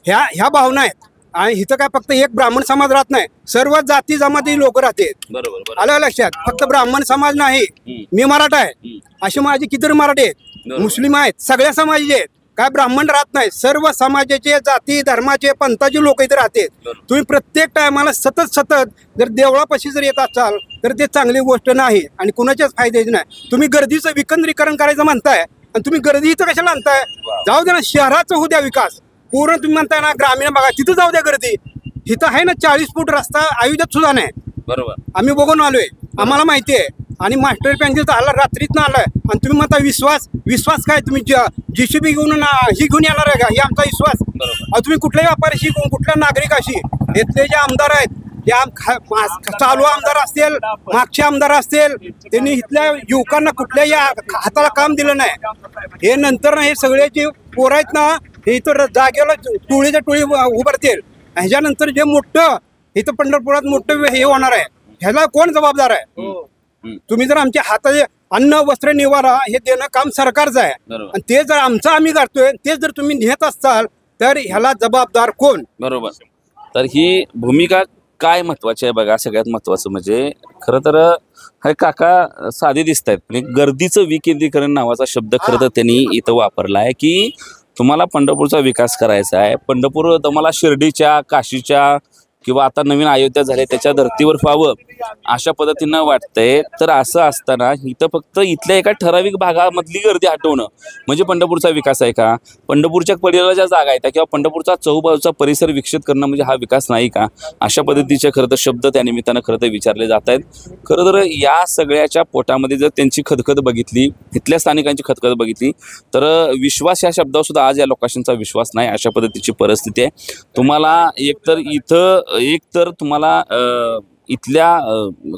ह्या भावना आहेत. आणि इथं काय फक्त एक ब्राह्मण समाज राहत नाही, सर्व जाती जमाती लोक राहते. बरोबर. आलं लक्षात? फक्त ब्राह्मण समाज नाही, मी मराठा आहे, असे माझे कितीतरी मराठी आहेत, मुस्लिम आहेत, सगळ्या समाजाचे आहेत. काय ब्राह्मण राहत नाही, सर्व समाजाचे, जाती धर्माचे, पंथाचे लोक इथे राहते. तुम्ही प्रत्येक टायमाला सतत जर देवळापाशी जर येत असाल तर ते चांगली गोष्ट नाही आणि कुणाच्याच फायद्याची नाही. तुम्ही गर्दीचं विकेंद्रीकरण करायचं म्हणताय आणि तुम्ही गर्दी इथं कशाला आणताय? जाऊ द्या ना, शहराचं होऊ द्या विकास. पूर्ण तुम्ही म्हणताय ना ग्रामीण भागात, तिथं जाऊ द्या गर्दी. इथं आहे ना 40 फूट रस्ता, अयोध्यात सुद्धा नाही. बरोबर. आम्ही बघून आलोय, आम्हाला माहिती आहे. आणि मास्टर प्लॅन आला रात्रीतनं आलाय आणि तुम्ही म्हणता विश्वास काय? तुम्ही JCB घेऊन ही घेऊन येणार आहे का? ही आमचा विश्वास. तुम्ही कुठल्याही व्यापाऱ्याशी, कुठल्या नागरिकाशी, इथले जे आमदार आहेत, चालू आमदार असतील, मागचे आमदार असतील, त्यांनी इथल्या युवकांना कुठल्याही हाताला काम दिलं नाही. हे नंतर हे सगळे जे पोर आहेत ना, हे इथं जागेला टोळीच्या टोळी उभारतील. ह्याच्यानंतर जे मोठं इथं पंढरपुरात मोठं हे होणार आहे, ह्याला कोण जबाबदार आहे? तुम्ही जर आमच्या हाताचे अन्न वस्त्र निवारा हे देणं काम सरकारचं आहे आणि ते जर आमचं आम्ही करतोय, ते जर तुम्ही नेत असाल तर ह्याला जबाबदार कोण? बरोबर. तर ही भूमिका काय महत्वाची आहे बघा. सगळ्यात महत्वाचं म्हणजे खरं तर हे काका साधे दिसत आहेत, पण गर्दीचं विकेंद्रीकरण नावाचा शब्द खरं तर त्यांनी इथं वापरला आहे की तुम्हाला पंढरपूरचा विकास करायचा आहे. पंढरपूर तुम्हाला शिर्डीच्या, काशीच्या किंवा आता नवीन अयोध्या झाले त्याच्या धर्तीवर व्हावं अशा पद्धतीनं वाटतंय. तर असं असताना इथं फक्त इथल्या एका ठराविक भागामधली गर्दी हटवणं म्हणजे पंढरपूरचा विकास आहे का? पंढरपूरच्या पलीकडल्या ज्या जागा आहेत किंवा पंढरपूरचा चहूबाजूचा परिसर विकसित करणं म्हणजे हा विकास नाही का? अशा पद्धतीचे खरं तर शब्द त्या निमित्तानं खरं तर विचारले जात आहेत. खरं तर या सगळ्याच्या पोटामध्ये जर त्यांची खदखद बघितली, इथल्या स्थानिकांची खदखद बघितली तर विश्वास या शब्दावर सुद्धा आज या लोकांचा विश्वास नाही. अशा पद्धतीची परिस्थिती आहे. तुम्हाला एकतर तुम्हाला इथल्या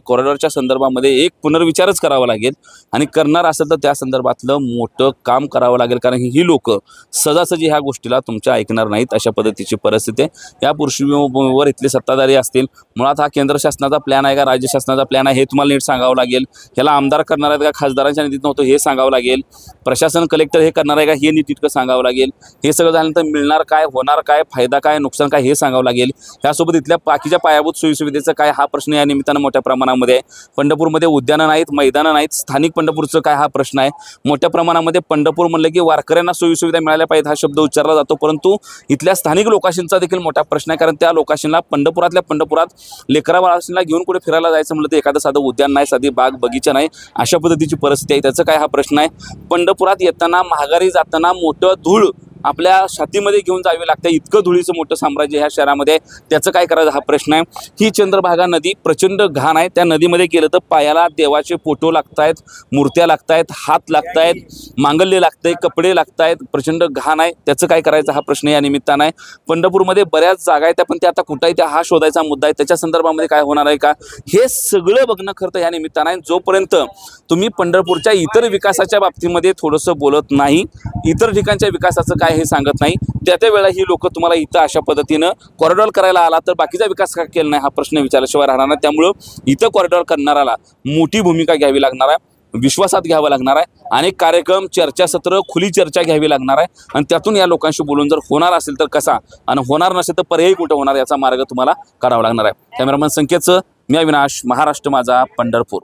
कॉरिडॉरच्या संदर्भामध्ये एक पुनर्विचारच करावा लागेल आणि करणार असेल तर त्या संदर्भातलं मोठं काम करावं लागेल, कारण ही लोक सहजासहजी ह्या गोष्टीला तुमच्या ऐकणार नाहीत. अशा पद्धतीची परिस्थिती आहे. या पार्श्वभूमीवर इथले सत्ताधारी असतील, मुळात हा केंद्र शासनाचा प्लॅन आहे का राज्य शासनाचा प्लॅन आहे हे तुम्हाला नीट सांगावं लागेल. ह्याला आमदार करणार आहेत का खासदारांच्या निधीत नव्हतं हे सांगावं लागेल. प्रशासन कलेक्टर हे करणार आहे का हे नीट इतकं सांगावं लागेल. हे सगळं झाल्यानंतर मिळणार काय, होणार काय, फायदा काय, नुकसान काय हे सांगावं लागेल. ह्यासोबत इथल्या बाकीच्या पायाभूत सोयीसुविधेचं काय हा प्रश्न या निमित्तानं मोठ्या प्रमाणामध्ये आहे. पंढरपूरमध्ये उद्यानं नाहीत, मैदानं नाहीत. स्थानिक पंढरपूरचं काय हा प्रश्न आहे. मोठ्या प्रमाणामध्ये पंढरपूर म्हणलं की वारकऱ्यांना सोयीसुविधा मिळाल्या पाहिजेत हा शब्द उच्चारला जातो, परंतु इथल्या स्थानिक लोकांशींचा देखील मोठा प्रश्न आहे. कारण त्या लोकांशींना पंढरपुरात लेकरा बाळाशींना घेऊन कुठे फिरायला जायचं म्हणलं तर एखादं साधं उद्यान नाही, साधी बाग बगीचा नाही, अशा पद्धतीची परिस्थिती आहे. त्याचं काय हा प्रश्न आहे. पंढरपुरात येताना महागारी जाताना मोठं धूळ आपल्या छातीमध्ये घेऊन जावी लागते, इतकं धुळीचं मोठं साम्राज्य ह्या शहरामध्ये. त्याचं काय करायचं हा प्रश्न आहे. ही चंद्रभागा नदी प्रचंड घाण आहे. त्या नदीमध्ये गेलं तर पायाला देवाचे फोटो लागतायत, मूर्त्या लागतायत, हात लागतायत, मांगल्य लागतंय, कपडे लागतायत, प्रचंड घाण आहे. त्याचं काय करायचं हा प्रश्न या निमित्तानं आहे. पंढरपूरमध्ये बऱ्याच जागा आहेत पण त्या आता कुठं आहे त्या हा शोधायचा मुद्दा आहे. त्याच्या संदर्भामध्ये काय होणार आहे का हे सगळं बघणं खरं तर या निमित्तानं आहे. जोपर्यंत तुम्ही पंढरपूरच्या इतर विकासाच्या बाबतीमध्ये थोडंसं बोलत नाही, इतर ठिकाणच्या विकासाचं काय हे सांगत नाही, त्या वेळेला ही लोक तुम्हाला इथं अशा पद्धतीनं कॉरिडॉर करायला आला तर बाकीचा विकास का केला नाही हा प्रश्न विचारल्याशिवाय राहणार नाही. त्यामुळं इथं कॉरिडॉर करणाराला मोठी भूमिका घ्यावी लागणार आहे, विश्वासात घ्यावं लागणार आहे. अनेक कार्यक्रम, चर्चासत्र, खुली चर्चा घ्यावी लागणार आहे आणि त्यातून या लोकांशी बोलून जर होणार असेल तर कसा आणि होणार नसेल तर पर्यायी कुठं होणार याचा मार्ग तुम्हाला काढावा लागणार आहे. कॅमेरामन संकेतचं मी अविनाश, महाराष्ट्र माझा, पंढरपूर.